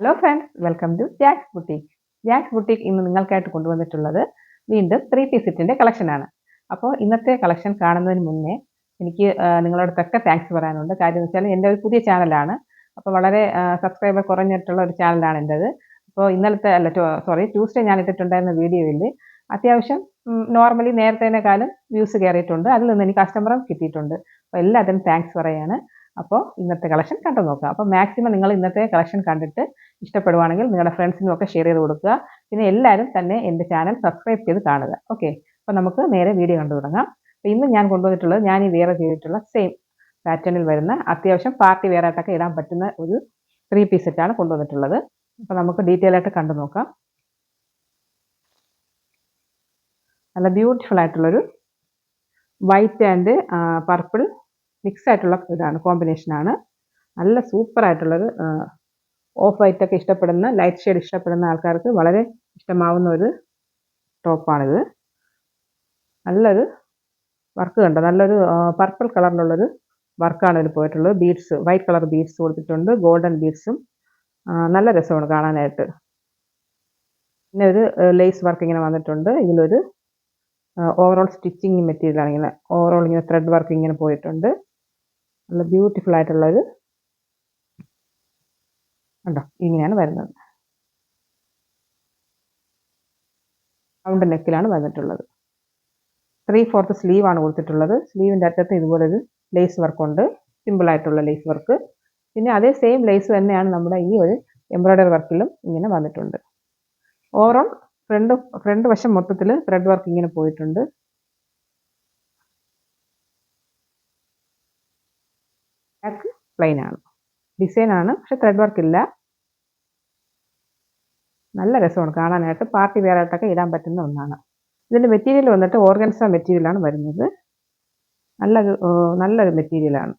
Hello friends, welcome to Jacks boutique. Jacks boutique ഇന്ന് നിങ്ങൾക്കായിട്ട് കൊണ്ടുവന്നിട്ടുള്ളത് വീണ്ടും 3 പീസ് സെറ്റിൻ്റെ കളക്ഷനാണ്. അപ്പോൾ ഇന്നത്തെ കളക്ഷൻ കാണുന്നതിന് മുന്നേ എനിക്ക് നിങ്ങളോടൊക്കെ താങ്ക്സ് പറയാനുണ്ട്. കാര്യം എന്ന് വെച്ചാൽ എൻ്റെ ഒരു പുതിയ ചാനലാണ്. അപ്പോൾ വളരെ സബ്സ്ക്രൈബർ കുറഞ്ഞിട്ടുള്ള ഒരു ചാനലാണ് എൻ്റേത്. അപ്പോൾ ഇന്നലത്തെ ട്യൂസ്ഡേ ഞാൻ ഇട്ടിട്ടുണ്ടായിരുന്ന വീഡിയോയിൽ അത്യാവശ്യം നോർമലി നേരത്തേനേക്കാളും വ്യൂസ് കയറിയിട്ടുണ്ട്. അതിൽ നിന്ന് എനിക്ക് കസ്റ്റമറും കിട്ടിയിട്ടുണ്ട്. അപ്പോൾ എല്ലാത്തിനും താങ്ക്സ് പറയാണ്. അപ്പോൾ ഇന്നത്തെ കളക്ഷൻ കണ്ടു നോക്കാം. അപ്പോൾ മാക്സിമം നിങ്ങൾ ഇന്നത്തെ കളക്ഷൻ കണ്ടിട്ട് ഇഷ്ടപ്പെടുവാണെങ്കിൽ നിങ്ങളുടെ ഫ്രണ്ട്സിനും ഒക്കെ ഷെയർ ചെയ്ത് കൊടുക്കുക. പിന്നെ എല്ലാവരും തന്നെ എൻ്റെ ചാനൽ സബ്സ്ക്രൈബ് ചെയ്ത് കാണുക. ഓക്കെ, അപ്പോൾ നമുക്ക് നേരെ വീഡിയോ കണ്ടു തുടങ്ങാം. അപ്പോൾ ഇന്ന് ഞാൻ കൊണ്ടുവന്നിട്ടുള്ളത് ഞാൻ ഈ വെയർ ചെയ്തിട്ടുള്ള സെയിം പാറ്റേണിൽ വരുന്ന അത്യാവശ്യം പാർട്ടി വെയർ ആയിട്ടൊക്കെ ഇടാൻ പറ്റുന്ന ഒരു 3 പീസ് സെറ്റാണ് കൊണ്ടുവന്നിട്ടുള്ളത്. അപ്പോൾ നമുക്ക് ഡീറ്റെയിൽ ആയിട്ട് കണ്ടു നോക്കാം. നല്ല ബ്യൂട്ടിഫുൾ ആയിട്ടുള്ളൊരു വൈറ്റ് ആൻഡ് പർപ്പിൾ മിക്സ് ആയിട്ടുള്ള ഇതാണ്, കോമ്പിനേഷനാണ്. നല്ല സൂപ്പർ ആയിട്ടുള്ളൊരു ഓഫ് വൈറ്റ് ഒക്കെ ഇഷ്ടപ്പെടുന്ന, ലൈറ്റ് ഷെയ്ഡ് ഇഷ്ടപ്പെടുന്ന ആൾക്കാർക്ക് വളരെ ഇഷ്ടമാവുന്ന ഒരു ടോപ്പാണിത്. നല്ലൊരു വർക്ക് കണ്ടോ, നല്ലൊരു പർപ്പിൾ കളറിലുള്ളൊരു വർക്കാണ് ഇതിൽ പോയിട്ടുള്ളത്. ബീഡ്സ്, വൈറ്റ് കളർ ബീഡ്സ് കൊടുത്തിട്ടുണ്ട്, ഗോൾഡൻ ബീഡ്സും. നല്ല രസമാണ് കാണാനായിട്ട്. പിന്നെ ഒരു ലേസ് വർക്ക് ഇങ്ങനെ വന്നിട്ടുണ്ട്. ഇതിലൊരു ഓവറോൾ സ്റ്റിച്ചിങ് മെറ്റീരിയലാണ്, ഇങ്ങനെ ഓവറോൾ ഇങ്ങനെ ത്രെഡ് വർക്ക് ഇങ്ങനെ പോയിട്ടുണ്ട്. നല്ല ബ്യൂട്ടിഫുൾ ആയിട്ടുള്ളൊരു കണ്ടോ, ഇങ്ങനെയാണ് വരുന്നത്. റൗണ്ട് നെക്കിലാണ് വന്നിട്ടുള്ളത്. 3/4 സ്ലീവാണ് കൊടുത്തിട്ടുള്ളത്. സ്ലീവിൻ്റെ അറ്റത്ത് ഇതുപോലൊരു ലേസ് വർക്കുണ്ട്, സിമ്പിളായിട്ടുള്ള ലേസ് വർക്ക്. പിന്നെ അതേ സെയിം ലേസ് തന്നെയാണ് നമ്മുടെ ഈ ഒരു എംബ്രോയ്ഡറി വർക്കിലും ഇങ്ങനെ വന്നിട്ടുണ്ട്. ഓവറോൾ ഫ്രണ്ട് വശം മൊത്തത്തിൽ ത്രെഡ് വർക്ക് ഇങ്ങനെ പോയിട്ടുണ്ട്. ബാക്ക് പ്ലെയിൻ ആണ്, ഡിസൈൻ ആണ്, പക്ഷെ ത്രെഡ് വർക്ക് ഇല്ല. നല്ല രസമാണ് കാണാനായിട്ട്. പാർട്ടി വെയർ ആയിട്ടൊക്കെ ഇടാൻ പറ്റുന്ന ഒന്നാണ്. ഇതിൻ്റെ മെറ്റീരിയൽ വന്നിട്ട് ഓർഗൻസ മെറ്റീരിയലാണ് വരുന്നത്. നല്ലൊരു മെറ്റീരിയലാണ്.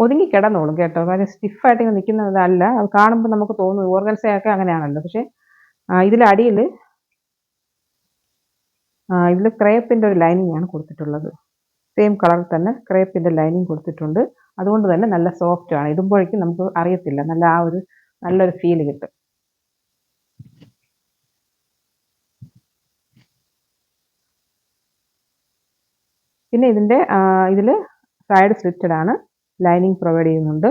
ഒതുങ്ങി കിടന്നോളും കേട്ടോ. കാര്യം സ്റ്റിഫായിട്ട് ഇങ്ങനെ നിൽക്കുന്നതല്ല, അത് കാണുമ്പോൾ നമുക്ക് തോന്നും ഓർഗൻസയൊക്കെ അങ്ങനെയാണല്ലോ. പക്ഷേ ഇതിൽ ക്രേപ്പിൻ്റെ ഒരു ലൈനിങ് ആണ് കൊടുത്തിട്ടുള്ളത്. സെയിം കളറിൽ തന്നെ ക്രേപ്പിൻ്റെ ലൈനിങ് കൊടുത്തിട്ടുണ്ട്. അതുകൊണ്ട് തന്നെ നല്ല സോഫ്റ്റ് ആണ്. ഇടുമ്പോഴേക്കും നമുക്ക് അറിയത്തില്ല, നല്ലൊരു ഫീൽ കിട്ടും. പിന്നെ ഇതിൽ സൈഡ് സ്ലിറ്റഡ് ആണ്, ലൈനിങ് പ്രൊവൈഡ് ചെയ്യുന്നുണ്ട്.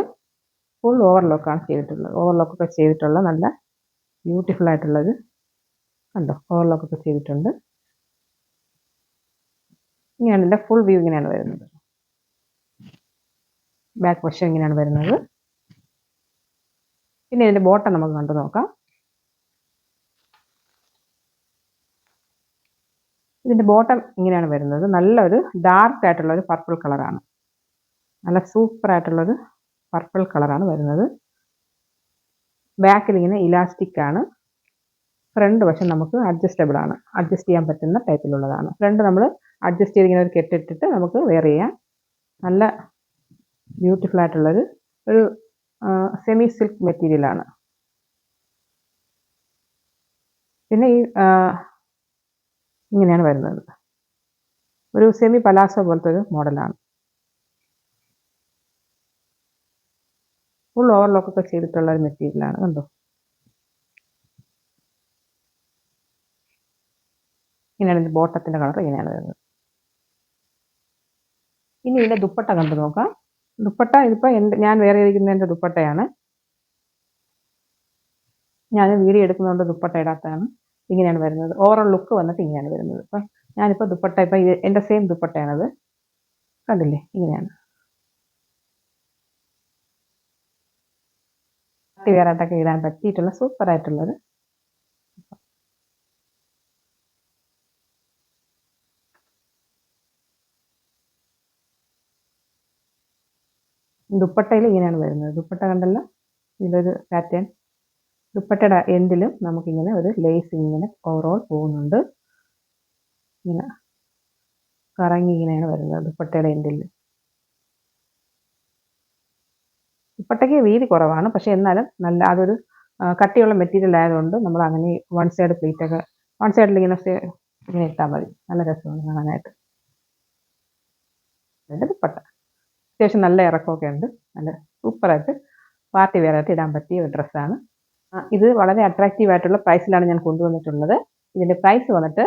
ഫുൾ ഓവർലോക്കാണ് ചെയ്തിട്ടുള്ളത്. ഓവർലോക്കൊക്കെ ചെയ്തിട്ടുള്ള നല്ല ബ്യൂട്ടിഫുൾ ആയിട്ടുള്ളത് കണ്ടോ, ഓവർലോക്കൊക്കെ ചെയ്തിട്ടുണ്ട്. ഇങ്ങനെയാണ് ഇതിൻ്റെ ഫുൾ വ്യൂ, ഇങ്ങനെയാണ് വരുന്നത്. ബാക്ക് വശം ഇങ്ങനെയാണ് വരുന്നത്. പിന്നെ ഇതിൻ്റെ ബോട്ടം നമുക്ക് കണ്ടു നോക്കാം. ഇതിൻ്റെ ബോട്ടം ഇങ്ങനെയാണ് വരുന്നത്. നല്ലൊരു ഡാർക്ക് ആയിട്ടുള്ളൊരു പർപ്പിൾ കളറാണ്. നല്ല സൂപ്പർ ആയിട്ടുള്ളൊരു പർപ്പിൾ കളറാണ് വരുന്നത്. ബാക്കിൽ ഇങ്ങനെ ഇലാസ്റ്റിക് ആണ്. ഫ്രണ്ട് വശം നമുക്ക് അഡ്ജസ്റ്റബിൾ ആണ്, അഡ്ജസ്റ്റ് ചെയ്യാൻ പറ്റുന്ന ടൈപ്പിലുള്ളതാണ്. ഫ്രണ്ട് നമ്മൾ അഡ്ജസ്റ്റ് ചെയ്ത് ഇങ്ങനെ ഒരു കെട്ടിട്ടിട്ട് നമുക്ക് വെയർ ചെയ്യാം. നല്ല ബ്യൂട്ടിഫുൾ ആയിട്ടുള്ളൊരു സെമി സിൽക്ക് മെറ്റീരിയലാണ്. പിന്നെ ഇങ്ങനെയാണ് വരുന്നത്. ഒരു സെമി പലാസോ പോലത്തെ ഒരു മോഡലാണ്. ഫുൾ ഓവർലോക്കൊക്കെ ചെയ്തിട്ടുള്ള ഒരു മെറ്റീരിയലാണ്. കണ്ടോ, ഇങ്ങനെയാണ് ഇതിൻ്റെ ബോട്ടത്തിൻ്റെ കളർ, ഇങ്ങനെയാണ് വരുന്നത്. ഇനി ഇതിൻ്റെ ദുപ്പട്ട കണ്ടു നോക്കാം. ദുപ്പട്ട ഇതിപ്പോൾ ഞാൻ വേറെ ഇരിക്കുന്നതിൻ്റെ ദുപ്പട്ടയാണ്. ഞാൻ വീഡിയോ എടുക്കുന്നതുകൊണ്ട് ദുപ്പട്ട ഇടാത്തതാണ്. ഇങ്ങനെയാണ് വരുന്നത്. ഓവറോൾ ലുക്ക് വന്നിട്ട് ഇങ്ങനെയാണ് വരുന്നത്. അപ്പം ഞാനിപ്പോൾ ദുപ്പട്ട എൻ്റെ സെയിം ദുപ്പട്ടയാണത്. കണ്ടില്ലേ, ഇങ്ങനെയാണ്. പാർട്ടി വെയർ ആയിട്ടൊക്കെ ഇടാൻ പറ്റിയിട്ടുള്ള സൂപ്പർ ആയിട്ടുള്ളത്. ദുപ്പട്ടയിൽ ഇങ്ങനെയാണ് വരുന്നത്. ദുപ്പട്ട കണ്ടല്ലോ, ഇതിലൊരു പാറ്റേൺ. ദുപ്പട്ടയുടെ എൻഡിലും നമുക്കിങ്ങനെ ഒരു ലേസ് ഇങ്ങനെ ഓവറോൾ പോകുന്നുണ്ട്. ഇങ്ങനെ കറങ്ങി ഇങ്ങനെയാണ് വരുന്നത് ദുപ്പട്ടയുടെ എൻഡിൽ. ദുപ്പട്ടയ്ക്ക് വീതി കുറവാണ്, പക്ഷേ എന്നാലും നല്ല അതൊരു കട്ടിയുള്ള മെറ്റീരിയൽ ആയതുകൊണ്ട് നമ്മൾ അങ്ങനെ വൺ സൈഡിൽ ഇങ്ങനെ ഇട്ടാൽ മതി. നല്ല രസമാണ് കാണാനായിട്ട്. അതിൻ്റെ ദുപ്പട്ട അത്യാവശ്യം നല്ല ഇറക്കമൊക്കെ ഉണ്ട്. നല്ല സൂപ്പറായിട്ട് പാർട്ടി വെയർ ആയിട്ട് ഇടാൻ പറ്റിയ ഒരു ഡ്രസ്സാണ്. ഇത് വളരെ അട്രാക്റ്റീവ് ആയിട്ടുള്ള പ്രൈസിലാണ് ഞാൻ കൊണ്ടുവന്നിട്ടുള്ളത്. ഇതിൻ്റെ പ്രൈസ് വന്നിട്ട്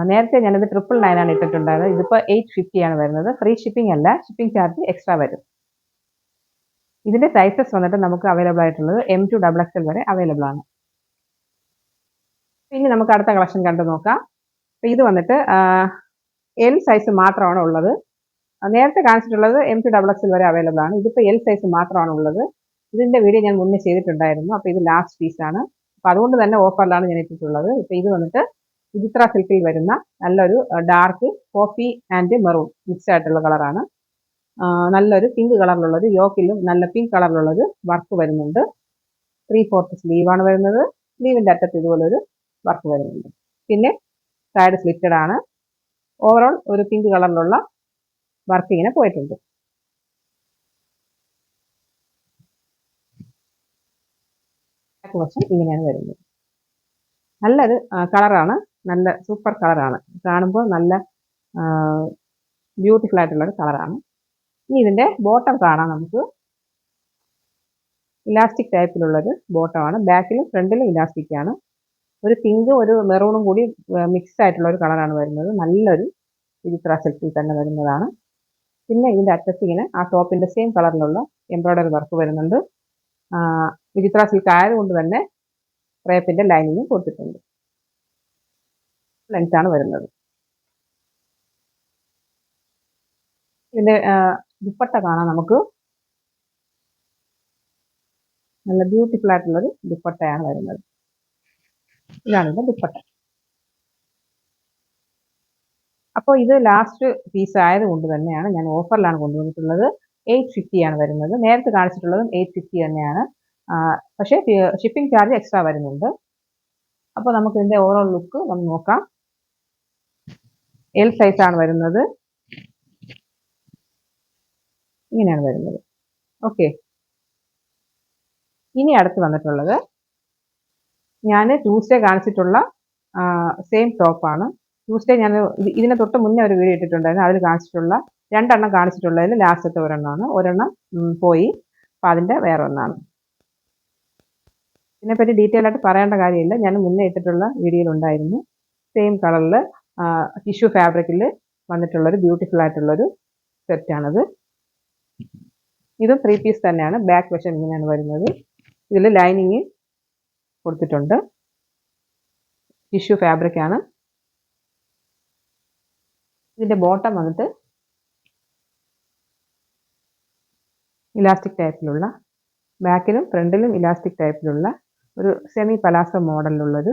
നേരത്തെ ഞാനിത് 999 ആണ് ഇട്ടിട്ടുണ്ടായിരുന്നത്. ഇതിപ്പോൾ 850 ആണ് വരുന്നത്. ഫ്രീ ഷിപ്പിംഗ് അല്ല, ഷിപ്പിംഗ് ചാർജ് എക്സ്ട്രാ വരും. ഇതിൻ്റെ സൈസസ് വന്നിട്ട് നമുക്ക് അവൈലബിൾ ആയിട്ടുള്ളത് M to XXL വരെ അവൈലബിൾ ആണ്. ഇനി നമുക്ക് അടുത്ത കളക്ഷൻ കണ്ടു നോക്കാം. അപ്പോൾ ഇത് വന്നിട്ട് L സൈസ് മാത്രമാണ് ഉള്ളത്. നേരത്തെ കാണിച്ചിട്ടുള്ളത് M to XXL വരെ അവൈലബിൾ ആണ്. ഇതിപ്പോൾ L സൈസ് മാത്രമാണ് ഉള്ളത്. ഇതിൻ്റെ വീഡിയോ ഞാൻ മുന്നേ ചെയ്തിട്ടുണ്ടായിരുന്നു. അപ്പോൾ ഇത് ലാസ്റ്റ് പീസാണ്. അപ്പോൾ അതുകൊണ്ട് തന്നെ ഓഫറിലാണ് ഞാൻ ഇട്ടിട്ടുള്ളത്. ഇപ്പോൾ ഇത് വന്നിട്ട് വിചിത്ര സിൽക്കിൽ വരുന്ന നല്ലൊരു dark coffee and maroon mix ആയിട്ടുള്ള കളറാണ്. നല്ലൊരു പിങ്ക് കളറിലുള്ളൊരു യോക്കിലും നല്ല പിങ്ക് കളറിലുള്ളൊരു വർക്ക് വരുന്നുണ്ട്. 3/4 സ്ലീവാണ് വരുന്നത്. സ്ലീവിൻ്റെ അറ്റത്ത് ഇതുപോലൊരു വർക്ക് വരുന്നുണ്ട്. പിന്നെ സൈഡ് സ്ലിറ്റഡ് ആണ്. ഓവറോൾ ഒരു പിങ്ക് കളറിലുള്ള വർക്ക് ഇങ്ങനെ പോയിട്ടുണ്ട്. ബാക്ക് വശം ഇങ്ങനെയാണ് വരുന്നത്. നല്ലൊരു കളറാണ്, നല്ല സൂപ്പർ കളറാണ്. കാണുമ്പോൾ നല്ല ബ്യൂട്ടിഫുൾ ആയിട്ടുള്ളൊരു കളറാണ്. ഇനി ഇതിൻ്റെ ബോട്ടം കാണാം നമുക്ക്. ഇലാസ്റ്റിക് ടൈപ്പിലുള്ളൊരു ബോട്ടമാണ്. ബാക്കിലും ഫ്രണ്ടിലും ഇലാസ്റ്റിക് ആണ്. ഒരു പിങ്കും ഒരു മെറൂണും കൂടി മിക്സ് ആയിട്ടുള്ള ഒരു കളറാണ് വരുന്നത്. നല്ലൊരു വിചിത്ര സിൽക്കിൽ തന്നെ വരുന്നതാണ്. പിന്നെ ഇതിൻ്റെ അറ്റത്ത് ഇങ്ങനെ ആ ടോപ്പിൻ്റെ സെയിം കളറിലുള്ള എംബ്രോയ്ഡറി വർക്ക് വരുന്നുണ്ട്. വിചിത്ര സിൽക്ക് ആയതുകൊണ്ട് തന്നെ ക്രേപ്പിൻ്റെ ലൈനിങ്ങും കൊടുത്തിട്ടുണ്ട്. ലെങ്ത്താണ് വരുന്നത്. ഇതിൻ്റെ ദുപ്പട്ട കാണാം നമുക്ക്. നല്ല ബ്യൂട്ടിഫുൾ ആയിട്ടുള്ളൊരു ദുപ്പട്ടയാണ് വരുന്നത്. ഇതാണ് ഇതിൻ്റെ ദുപ്പട്ട. അപ്പോൾ ഇത് ലാസ്റ്റ് പീസ് ആയതുകൊണ്ട് തന്നെയാണ് ഞാൻ ഓഫറിലാണ് കൊണ്ടുവന്നിട്ടുള്ളത്. 850 ആണ് വരുന്നത്. നേരത്തെ കാണിച്ചിട്ടുള്ളതും 850 തന്നെയാണ്. പക്ഷേ ഷിപ്പിംഗ് ചാർജ് എക്സ്ട്രാ വരുന്നുണ്ട്. അപ്പോൾ നമുക്ക് ഇതിൻ്റെ ഓവറോൾ ലുക്ക് ഒന്ന് നോക്കാം. L സൈസാണ് വരുന്നത്. ഇങ്ങനെയാണ് വരുന്നത്. ഓക്കെ. ഇനി അടുത്ത് വന്നിട്ടുള്ളത് ഞാൻ ട്യൂസ്ഡേ കാണിച്ചിട്ടുള്ള സെയിം ടോപ്പാണ്. ട്യൂസ്ഡേ ഞാൻ ഇതിനെ തൊട്ട് മുന്നേ ഒരു വീഡിയോ ഇട്ടിട്ടുണ്ടായിരുന്നു. അതിൽ കാണിച്ചിട്ടുള്ള 2 എണ്ണം കാണിച്ചിട്ടുള്ളതിൽ ലാസ്റ്റത്തെ ഒരെണ്ണമാണ്. ഒരെണ്ണം പോയി. അപ്പോൾ അതിൻ്റെ വേറെ ഒന്നാണ്. ഇതിനെപ്പറ്റി ഡീറ്റെയിൽ ആയിട്ട് പറയേണ്ട കാര്യമില്ല. ഞാൻ മുന്നേ ഇട്ടിട്ടുള്ള വീഡിയോയിലുണ്ടായിരുന്നു. സെയിം കളറിൽ ടിഷ്യൂ ഫാബ്രിക്കിൽ വന്നിട്ടുള്ളൊരു ബ്യൂട്ടിഫുൾ ആയിട്ടുള്ളൊരു സെറ്റാണിത്. ഇതും 3 പീസ് തന്നെയാണ്. ബാക്ക് വശം ഇങ്ങനെയാണ് വരുന്നത്. ഇതിൽ ലൈനിങ് കൊടുത്തിട്ടുണ്ട്. ടിഷ്യൂ ഫാബ്രിക്കാണ്. ഇതിൻ്റെ ബോട്ടം വന്നിട്ട് ഇലാസ്റ്റിക് ടൈപ്പിലുള്ള, ബാക്കിലും ഫ്രണ്ടിലും ഇലാസ്റ്റിക് ടൈപ്പിലുള്ള ഒരു സെമി പലാസോ മോഡലിലുള്ളൊരു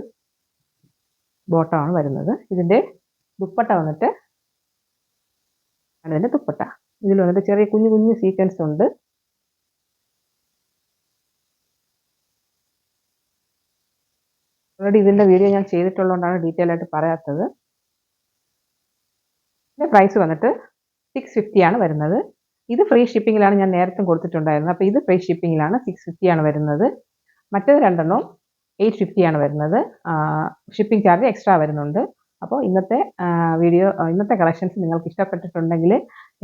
ബോട്ടമാണ് വരുന്നത്. ഇതിൻ്റെ ദുപ്പട്ട വന്നിട്ട് ഇതിൻ്റെ ദുപ്പട്ട ഇതിൽ വന്നിട്ട് ചെറിയ കുഞ്ഞു കുഞ്ഞു സീക്വൻസ് ഉണ്ട്. ഓൾറെഡി ഇതിൻ്റെ വീഡിയോ ഞാൻ ചെയ്തിട്ടുള്ളതുകൊണ്ടാണ് ഡീറ്റെയിൽ ആയിട്ട് പറയാത്തത്. ഇതിൻ്റെ പ്രൈസ് വന്നിട്ട് 650 ആണ് വരുന്നത്. ഇത് ഫ്രീ ഷിപ്പിങ്ങിലാണ് ഞാൻ നേരത്തെ കൊടുത്തിട്ടുണ്ടായിരുന്നത്. അപ്പോൾ ഇത് ഫ്രീ ഷിപ്പിങ്ങിലാണ് 650 ആണ് വരുന്നത്. മറ്റേത് രണ്ടെണ്ണവും 850 ആണ് വരുന്നത്. ഷിപ്പിംഗ് ചാർജ് എക്സ്ട്രാ വരുന്നുണ്ട്. അപ്പോൾ ഇന്നത്തെ കളക്ഷൻസ് നിങ്ങൾക്ക് ഇഷ്ടപ്പെട്ടിട്ടുണ്ടെങ്കിൽ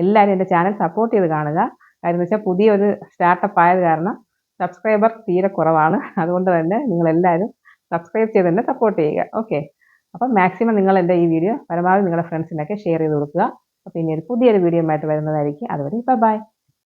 എല്ലാവരും എൻ്റെ ചാനൽ സപ്പോർട്ട് ചെയ്ത് കാണുക. കാര്യം എന്ന് വെച്ചാൽ പുതിയൊരു സ്റ്റാർട്ടപ്പ് ആയത് കാരണം സബ്സ്ക്രൈബർ തീരെ കുറവാണ്. അതുകൊണ്ട് തന്നെ നിങ്ങളെല്ലാവരും സബ്സ്ക്രൈബ് ചെയ്ത് തന്നെ സപ്പോർട്ട് ചെയ്യുക. ഓക്കെ. അപ്പം മാക്സിമം നിങ്ങൾ എൻ്റെ ഈ വീഡിയോ പരമാവധി നിങ്ങളുടെ ഫ്രണ്ട്സിനൊക്കെ ഷെയർ ചെയ്ത് കൊടുക്കുക. അപ്പോൾ ഇനി പുതിയൊരു വീഡിയോ ആയിട്ട് വരുന്നതായിരിക്കും. അതുവരെ ബൈ.